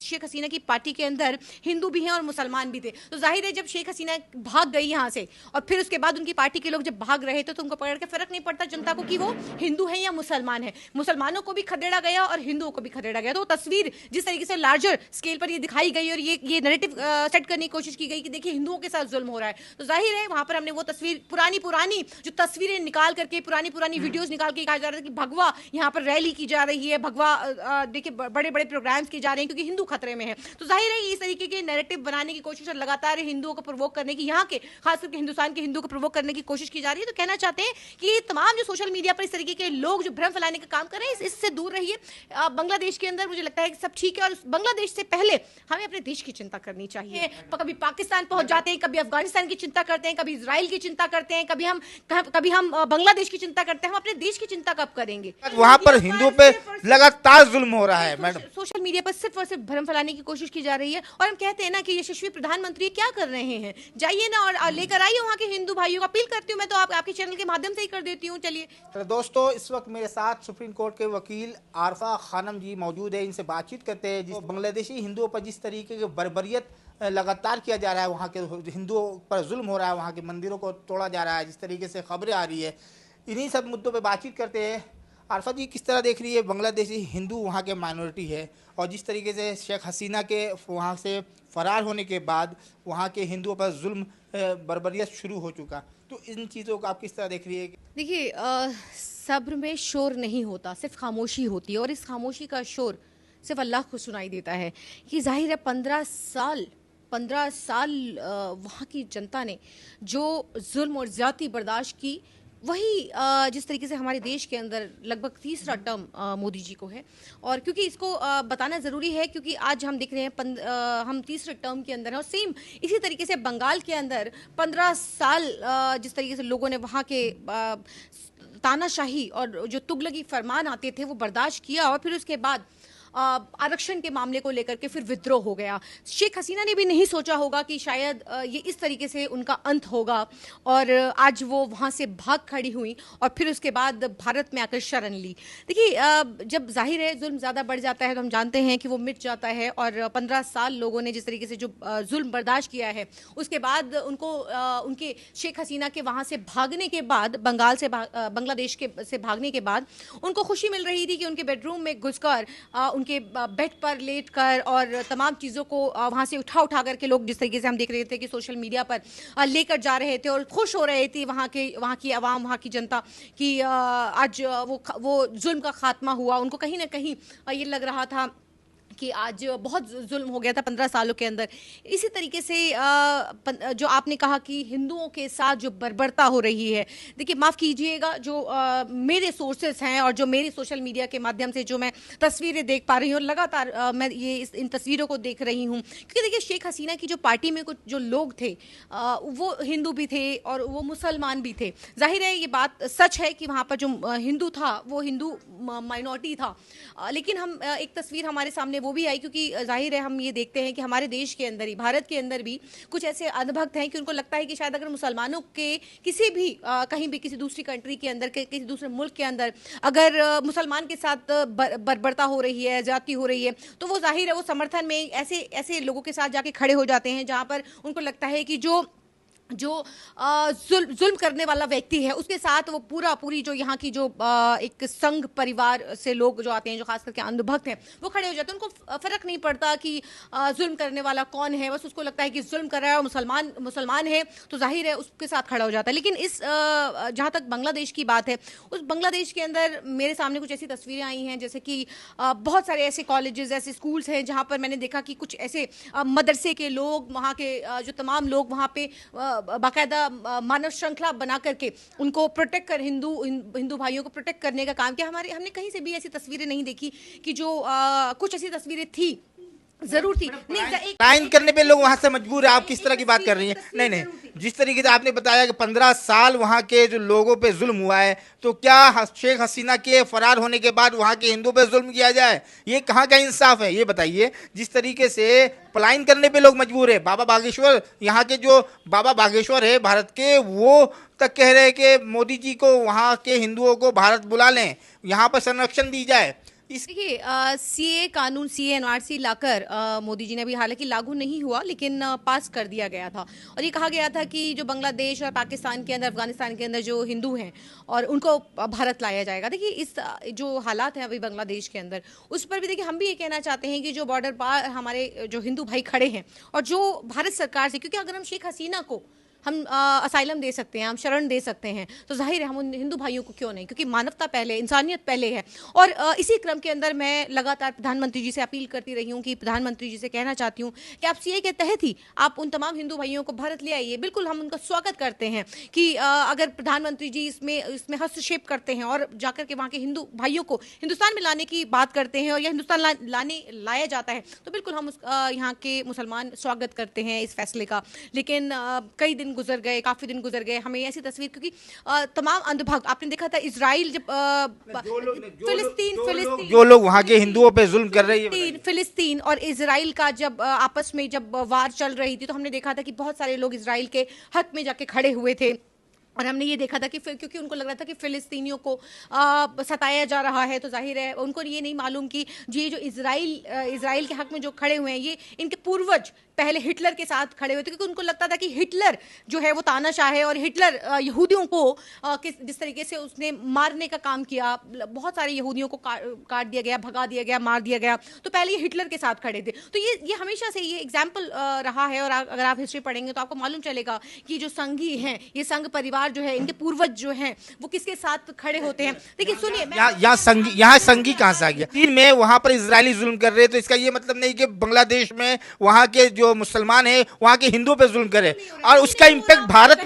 शेख हसीना की पार्टी के अंदर हिंदू भी हैं और मुसलमान भी थे। तो जाहिर है जब शेख हसीना भाग गई यहाँ से और फिर उसके बाद उनकी पार्टी के लोग जब भाग रहे थे तो उनको पकड़ के फर्क नहीं पड़ता जनता को कि वो हिंदू है या मुसलमान है। मुसलमानों को भी खदेड़ा गया और हिंदुओं को भी खदेड़ा गया। तो तस्वीर जिस तरीके से लार्जर स्केल पर ये दिखाई गई और ये नैरेटिव सेट करने की कोशिश की गई कि देखिए हिंदुओं के साथ जुल्म हो रहा है, तो जाहिर है वहां पर हमने वो तस्वीर पुरानी जो तस्वीरें निकाल करके पुरानी वीडियोस निकाल के कहा जा रहा था कि भगवा यहाँ पर रैली की जा रही है, भगवा देखिए बड़े बड़े प्रोग्राम्स किए जा रहे हैं क्योंकि हिंदू खतरे में है। तो जाहिर है इस तरीके के नैरेटिव बनाने की कोशिश और लगातार हिंदुओं को प्रोवोक करने की, यहाँ के खास करके हिंदुस्तान के हिंदू को प्रोवोक करने की कोशिश की जा रही है। तो कहना चाहते हैं कि ये तमाम जो सोशल मीडिया पर इस तरीके के लोग जो भ्रम फैलाने का काम कर रहे हैं इससे दूर रहिए। बांग्लादेश के अंदर मुझे लगता है कि सब ठीक है और बांग्लादेश से पहले हमें अपने देश की चिंता करनी चाहिए। कभी पाकिस्तान पहुंच जाते हैं, कभी अफगानिस्तान की चिंता करते हैं, कभी इजराइल की चिंता करते हैं, कभी हम बांग्लादेश की चिंता करते हैं। हम अपने देश की चिंता कब करेंगे? वहाँ पर हिंदुओं पे लगातार जुल्म हो रहा है मैडम। सोशल मीडिया पर सिर्फ और सिर्फ भ्रम फैलाने की कोशिश की जा रही है और हम कहते हैं ना कि यशस्वी प्रधानमंत्री क्या कर रहे हैं, जाइए ना और लेकर आइए वहाँ के हिंदू भाइयों को। अपील करती हूँ मैं तो आपके चैनल के माध्यम से ही कर देती हूँ। चलिए तो दोस्तों, इस वक्त मेरे साथ सुप्रीम कोर्ट के वकील आरफा खानम जी मौजूद है। इनसे बातचीत करते हैं। जिस बांग्लादेशी हिंदुओं पर जिस तरीके की बर्बरियत लगातार किया जा रहा है, वहाँ के हिंदुओं पर जुल्म हो रहा है, वहाँ के मंदिरों को तोड़ा जा रहा है, जिस तरीके से खबरें आ रही है, इन्हीं सब मुद्दों पे बातचीत करते हैं। आरफा जी, किस तरह देख रही है बांग्लादेशी हिंदू वहाँ के माइनॉरिटी है और जिस तरीके से शेख हसीना के वहाँ से फरार होने के बाद वहाँ के हिंदुओं पर जुल्म बर्बरियत शुरू हो चुका, तो इन चीज़ों को आप किस तरह देख रही है? देखिए सब्र में शोर नहीं होता, सिर्फ खामोशी होती है और इस खामोशी का शोर सिर्फ अल्लाह को सुनाई देता है। कि जाहिर है 15 साल वहाँ की जनता ने जो जुल्म और ज़्यादती बर्दाश्त की, वही जिस तरीके से हमारे देश के अंदर लगभग तीसरा टर्म मोदी जी को है। और क्योंकि इसको बताना ज़रूरी है क्योंकि आज हम देख रहे हैं हम तीसरे टर्म के अंदर हैं और सेम इसी तरीके से बंगाल के अंदर 15 साल जिस तरीके से लोगों ने वहाँ के तानाशाही और जो तुगलकी फरमान आते थे वो बर्दाश्त किया और फिर उसके बाद आरक्षण के मामले को लेकर के फिर विद्रोह हो गया। शेख हसीना ने भी नहीं सोचा होगा कि शायद ये इस तरीके से उनका अंत होगा और आज वो वहाँ से भाग खड़ी हुई और फिर उसके बाद भारत में आकर शरण ली। देखिए जब जाहिर है जुल्म ज़्यादा बढ़ जाता है तो हम जानते हैं कि वो मिट जाता है और 15 साल लोगों ने जिस तरीके से जो जुल्म बर्दाश्त किया है उसके बाद उनको उनके शेख हसीना के वहाँ से भागने के बाद बांग्लादेश से भागने के बाद उनको खुशी मिल रही थी कि उनके बेडरूम में घुसकर उनके बेड पर लेटकर और तमाम चीज़ों को वहाँ से उठा करके लोग जिस तरीके से हम देख रहे थे कि सोशल मीडिया पर लेकर जा रहे थे और खुश हो रहे थे वहाँ की आवाम, वहाँ की जनता कि आज वो जुल्म का खात्मा हुआ। उनको कहीं ना कहीं ये लग रहा था कि आज बहुत जुल्म हो गया था 15 सालों के अंदर। इसी तरीके से जो आपने कहा कि हिंदुओं के साथ जो बर्बरता हो रही है, देखिए माफ़ कीजिएगा, जो मेरे सोर्सेस हैं और जो मेरी सोशल मीडिया के माध्यम से जो मैं तस्वीरें देख पा रही हूँ और लगातार मैं इन तस्वीरों को देख रही हूँ क्योंकि देखिए शेख हसीना की जो पार्टी में कुछ जो लोग थे वो हिंदू भी थे और वो मुसलमान भी थे। जाहिर है ये बात सच है कि वहाँ पर जो हिंदू था वो हिंदू माइनॉरिटी था, लेकिन हम एक तस्वीर हमारे सामने वो भी आई क्योंकि जाहिर है हम ये देखते हैं कि हमारे देश के अंदर ही, भारत के अंदर भी कुछ ऐसे अंधभक्त हैं कि उनको लगता है कि शायद अगर मुसलमानों के किसी भी कहीं भी किसी दूसरी कंट्री के अंदर किसी दूसरे मुल्क के अंदर अगर मुसलमान के साथ बर्बरता हो रही है, जाति हो रही है, तो वो जाहिर है वो समर्थन में ऐसे लोगों के साथ जाके खड़े हो जाते हैं जहाँ पर उनको लगता है कि जो जुल्म करने वाला व्यक्ति है उसके साथ वो पूरी जो यहाँ की जो एक संघ परिवार से लोग जो आते हैं, जो खास करके अंधभक्त हैं, वो खड़े हो जाते हैं। उनको फर्क नहीं पड़ता कि जुल्म करने वाला कौन है, बस उसको लगता है कि जुल्म कर रहा है और मुसलमान है तो जाहिर है उसके साथ खड़ा हो जाता है। लेकिन इस जहाँ तक बांग्लादेश की बात है, उस बांग्लादेश के अंदर मेरे सामने कुछ ऐसी तस्वीरें आई हैं जैसे कि बहुत सारे ऐसे कॉलेजेस, ऐसे स्कूल्स हैं जहाँ पर मैंने देखा कि कुछ ऐसे मदरसे के लोग, वहाँ के जो तमाम लोग वहाँ पे बाकायदा मानव श्रृंखला बना करके उनको प्रोटेक्ट कर हिंदू भाइयों को प्रोटेक्ट करने का काम किया। हमने कहीं से भी ऐसी तस्वीरें नहीं देखी कि जो कुछ ऐसी तस्वीरें थी, जरूर थी नहीं टाइम करने पे लोग वहां से मजबूर है। आप किस तरह की बात कर रही हैं? नहीं, जिस तरीके से आपने बताया कि 15 साल वहां के जो लोगों पे जुल्म हुआ है, तो क्या शेख हसीना के फरार होने के बाद वहां के हिंदुओं पे जुल्म किया जाए? ये कहाँ का इंसाफ है, ये बताइए। जिस तरीके से पलायन करने पे लोग मजबूर है, बाबा बागेश्वर, यहाँ के जो बाबा बागेश्वर है भारत के, वो तक कह रहे हैं कि मोदी जी को वहाँ के हिंदुओं को भारत बुला लें, यहाँ पर संरक्षण दी जाए। इस देखिए सीए कानून, सीए एनआरसी लाकर मोदी जी ने अभी हालांकि लागू नहीं हुआ, लेकिन पास कर दिया गया था। और ये कहा गया था कि जो बांग्लादेश और पाकिस्तान के अंदर, अफगानिस्तान के अंदर जो हिंदू हैं और उनको भारत लाया जाएगा। देखिए इस जो हालात हैं अभी बांग्लादेश के अंदर, उस पर भी देखिए हम भी ये कहना चाहते हैं कि जो बॉर्डर पार हमारे जो हिंदू भाई खड़े हैं और जो भारत सरकार से, क्योंकि अगर हम शेख हसीना को हम असाइलम दे सकते हैं, हम शरण दे सकते हैं, तो जाहिर है हम उन हिंदू भाइयों को क्यों नहीं, क्योंकि मानवता पहले, इंसानियत पहले है। और इसी क्रम के अंदर मैं लगातार प्रधानमंत्री जी से अपील करती रही हूँ कि प्रधानमंत्री जी से कहना चाहती हूँ कि आप सीए के तहत ही आप उन तमाम हिंदू भाइयों को भारत ले आइए। बिल्कुल हम उनका स्वागत करते हैं कि अगर प्रधानमंत्री जी इसमें हस्तक्षेप करते हैं और जाकर के वहाँ के हिंदू भाइयों को हिंदुस्तान में लाने की बात करते हैं और यह हिंदुस्तान लाया जाता है, तो बिल्कुल हम यहाँ के मुसलमान स्वागत करते हैं इस फैसले का। लेकिन कई दिन गुजर गए, काफी दिन गुजर गए, हमें ऐसी तस्वीर, क्योंकि तमाम अंधभक्त आपने देखा था इजराइल जब फिलिस्तीन जो लोग वहाँ के हिंदुओं पे जुल्म कर रहे हैं, फिलिस्तीन और इजराइल का जब आपस में जब वार चल रही थी, तो हमने देखा था कि बहुत सारे लोग इजराइल के हक में जाके खड़े हुए थे। और हमने ये देखा था कि क्योंकि उनको लग रहा था कि फिलिस्तीनियों को सताया जा रहा है, तो जाहिर है उनको ये नहीं मालूम कि ये जो इजराइल के हक में जो खड़े हुए हैं, ये इनके पूर्वज पहले हिटलर के साथ खड़े हुए थे, क्योंकि उनको लगता था कि हिटलर जो है वो तानाशाह है और हिटलर यहूदियों को जिस तरीके से उसने मारने का काम किया, बहुत सारे यहूदियों को काट दिया गया, भगा दिया गया, मार दिया गया, तो पहले ये हिटलर के साथ खड़े थे। तो ये हमेशा से ये एग्जाम्पल रहा है। और अगर आप हिस्ट्री पढ़ेंगे तो आपको मालूम चलेगा कि जो संघी हैं, ये संघ परिवार जो है, इनके पूर्वज जो हैं, वो किसके साथ खड़े होते हैं। देखिए सुनिए, यहाँ संघी कहाँ से आ गया? चीन में वहाँ पर इजरायली जुल्म कर रहे हैं, तो इसका ये मतलब नहीं कि बांग्लादेश में वहाँ के जो मुसलमान हैं वहाँ के हिंदुओं पे जुल्म करे, और उसका इम्पैक्ट भारत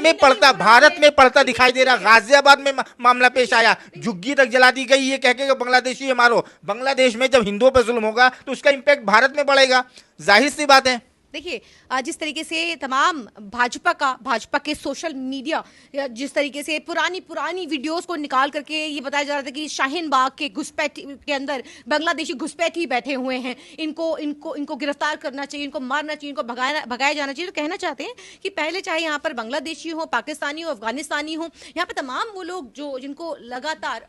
में पड़ता दिखाई दे रहा। गाजियाबाद में मामला पेश आया, झुग्गी तक जला दी गई ये कह के बांग्लादेशी है मारो। बांग्लादेश में जब हिंदुओं पे जुल्म होगा तो उसका इम्पैक्ट भारत में पड़ेगा, जाहिर सी बात है। देखिए जिस तरीके से तमाम भाजपा के सोशल मीडिया, जिस तरीके से पुरानी वीडियोस को निकाल करके ये बताया जा रहा था कि शाहीन बाग के घुसपैठ के अंदर बांग्लादेशी घुसपैठी बैठे हुए हैं, इनको गिरफ्तार करना चाहिए, इनको मारना चाहिए, इनको भगाया जाना चाहिए। तो कहना चाहते हैं कि पहले चाहे यहाँ पर बांग्लादेशी हो, पाकिस्तानी हो, अफगानिस्तानी हो, यहाँ पर तमाम वो लोग जिनको लगातार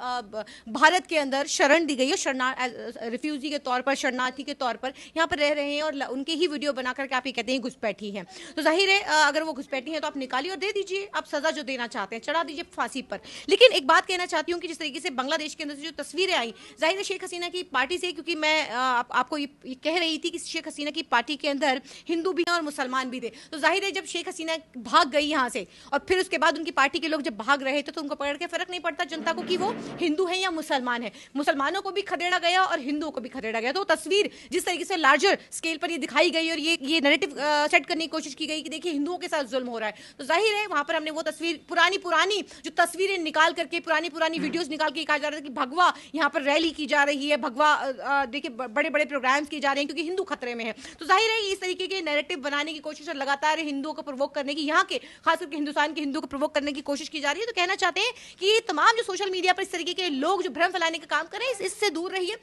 भारत के अंदर शरण दी गई है, रिफ्यूजी के तौर पर, शरणार्थी के तौर पर यहाँ पर रह रहे हैं, और उनके ही वीडियो बनाकर आप ये कहते हैं घुसपैठी है। तो जाहिर है अगर वो घुसपैठी है तो आप निकालिए और दे दीजिए, आप सजा जो देना चाहते हैं चढ़ा दीजिए फांसी पर। लेकिन एक बात कहना चाहती हूँ कि जिस तरीके से बांग्लादेश के अंदर से जो तस्वीरें आई, जाहिर है शेख हसीना की पार्टी से, क्योंकि मैं आपको ये कह रही थी कि शेख हसीना की पार्टी के अंदर हिंदू भी हैं और मुसलमान भी थे। तो जाहिर है जब शेख हसीना भाग गई यहाँ से और फिर उसके बाद उनकी पार्टी के लोग जब भाग रहे थे, तो उनको पकड़ के फर्क नहीं पड़ता जनता को कि वो हिंदू है या मुसलमान है। मुसलमानों को भी खदेड़ा गया और हिंदुओं को भी खदेड़ा गया। तो तस्वीर जिस तरीके से लार्जर स्केल पर ये दिखाई गई और ये नैरेटिव सेट करने की कोशिश की गई कि देखिए हिंदुओं के साथ जुल्म हो रहा है, तो जाहिर है वहां पर हमने वो तस्वीर पुरानी जो तस्वीरें निकाल करके, पुरानी वीडियोस निकाल के कहा जा रहा था कि भगवा यहाँ पर रैली की जा रही है, भगवा देखिए बड़े प्रोग्राम्स किए जा रहे हैं क्योंकि हिंदू खतरे में है। तो जाहिर है इस तरीके के नैरेटिव बनाने की कोशिश और लगातार हिंदुओं को प्रोवोक करने की, यहाँ के खास करके हिंदुस्तान के हिंदुओं को प्रोवोक करने की कोशिश की जा रही है। तो कहना चाहते हैं कि ये तमाम जो सोशल मीडिया पर इस तरीके के लोग जो भ्रम फैलाने का काम कर रहे हैं, इससे दूर रहिए।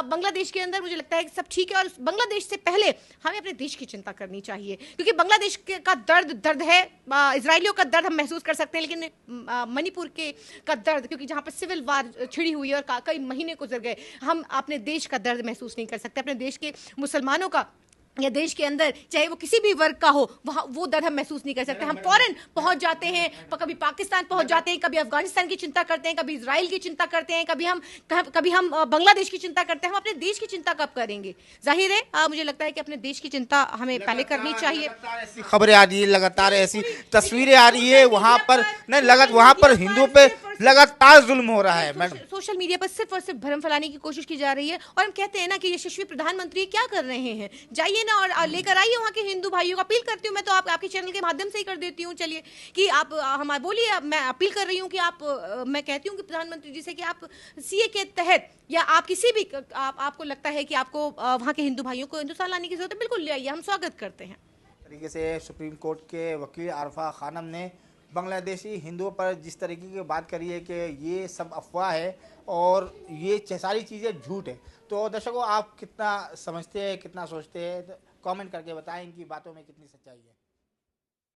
बांग्लादेश के अंदर मुझे लगता है कि सब ठीक है, और बांग्लादेश से पहले हमें अपने देश की चिंता करनी चाहिए, क्योंकि बांग्लादेश का दर्द है, इजरायलियों का दर्द हम महसूस कर सकते हैं, लेकिन मणिपुर का दर्द, क्योंकि जहां पर सिविल वार छिड़ी हुई है और कई महीने गुजर गए, हम अपने देश का दर्द महसूस नहीं कर सकते, अपने देश के मुसलमानों का या देश के अंदर चाहे वो किसी भी वर्ग का हो, वहाँ वो दर्द हम महसूस नहीं कर सकते। हम फौरन पहुंच जाते हैं, कभी पाकिस्तान पहुंच जाते हैं, कभी अफगानिस्तान की चिंता करते हैं, कभी इजराइल की चिंता करते हैं, कभी हम बांग्लादेश की चिंता करते हैं। हम अपने देश की चिंता कब करेंगे? जाहिर है मुझे लगता है कि अपने देश की चिंता हमें पहले करनी चाहिए। ऐसी खबरें आ रही है, लगातार ऐसी तस्वीरें आ रही है, वहाँ पर वहाँ पर हिंदुओं पे लगातार जुल्म हो रहा है। सोशल मीडिया पर सिर्फ और सिर्फ भ्रम फैलाने की कोशिश की जा रही है, और हम कहते हैं ना कि यशस्वी प्रधानमंत्री क्या कर रहे हैं, जाइए ना और लेकर आइए वहाँ के हिंदू भाइयों को। अपील करती हूँ मैं, तो आपके चैनल के माध्यम से ही कर देती हूँ, चलिए कि आप हमारे बोलिए, मैं अपील कर रही हूँ कि मैं कहती हूँ कि प्रधानमंत्री जी से कि आप सीए के तहत या आप किसी भी आपको लगता है कि आपको वहाँ के हिंदू भाइयों को हिंदुस्तान लाने की जरूरत है, बिल्कुल ले आइए, हम स्वागत करते हैं। तरीके से सुप्रीम कोर्ट के वकील आरफा खानम ने बांग्लादेशी हिंदुओं पर जिस तरीके की बात करी है कि ये सब अफवाह है और ये सारी चीज़ें झूठ है, तो दर्शकों आप कितना समझते हैं, कितना सोचते हैं, तो कमेंट करके बताएं इनकी बातों में कितनी सच्चाई है।